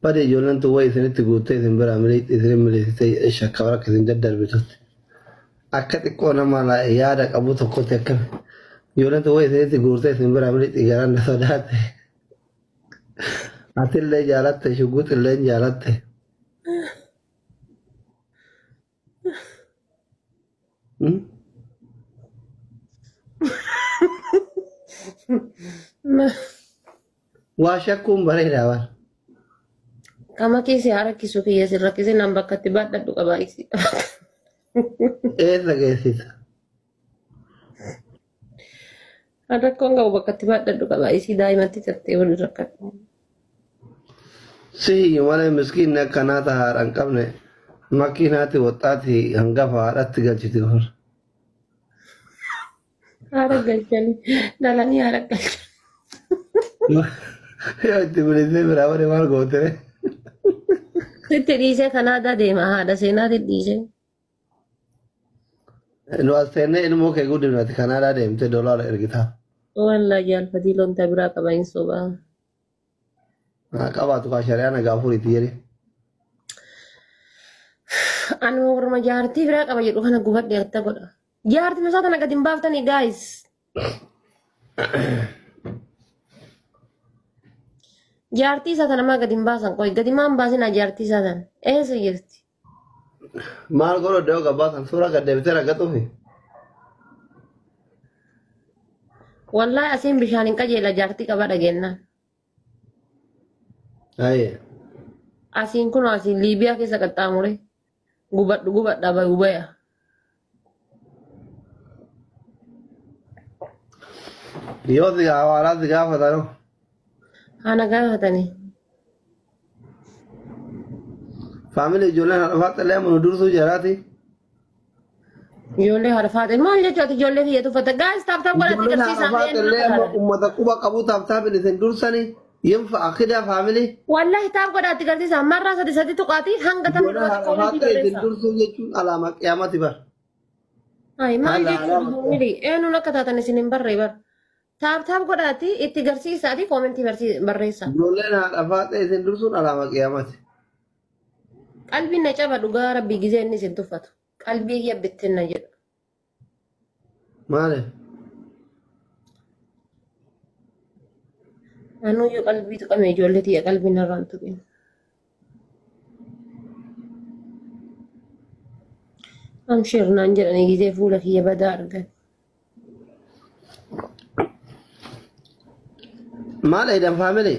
بدي يقولن توي إذن تقول تيزن برا مليت إذن مليت تي شكاورك إذن جدر بتوت أكتر كونا مالا يارك أبو تقول تكم يقولن توي إذن تقول تيزن برا مليت إيران نسودات أتل لي جالت شقوت اللي جالت واشكم بريرا وار Kama kisi hara kisu kiya sirra kisi namba katibat dadu kabaisi. إيه كيسيت Ada kok nggak ubah katibat dadu kabaisi dai mati terte ul rakat. سي يوانا مسكين نكناتا هاران كمنه ماكيناتي وطاتي هنغفا رتغل جتيور Ada galjali, dalani ada galjali. يا تبليزي براوري مال غوتره Tete dice Canada de mahada sena de dice. انو استنى انمو كي غود نات كندا ديمته دولار ارغيتا Walla jal fadilon tabra kabain soba. قباتو كاشريانا غافوري تيري Anu rumah jarti bra kabain kana gubat de atta goda. Jarti masa kana gadim bafta ni guys. Jarti sa kana ma gadim basan koi gadim am basin jarti sa tan. Eso yerti. مال غورو دو غباسن سورا غدبتر غتوفي Wallahi asin bishanin kajela jarti kabada genna. اي Asin kuno asin Libya kesa katamure. Gubat daba ubaya. يوزي حوالات غافا دارو Ana gafatani. فاميلي جولان فات لمن درسو جراتي Ijoollee harfaate maal jechuudha ijoollee kiyyatu uffata gaas taaptaap godhatti جولان garsiisaa فات لمن امتا كوبا قبو تابتاب اللي درسني ينفع كده فاميلي wallahi taap godhatti garsiisaa marraa sadi tuqaatii hanga tamii جولان dhumatti فات درسو يجون علامة قيامتي بر ay maal Hala, jechuudha hala. famili eenyuun akka taatan isin hin barree bar taap godhatti itti garsiisaati koomentii barreessa جولان فات درسون علامة قيامتي qalbiin na caba dhugaa rabbii gizee inni isin tuffatu qalbii kiyya bittinna jedha ماله anuyyuu qalbii tuqame ijoollee tiyya qalbiin irraan tuqin amshirnaan jedhanii gizee fuula kiyya badaa argan ماله إذا فاميلي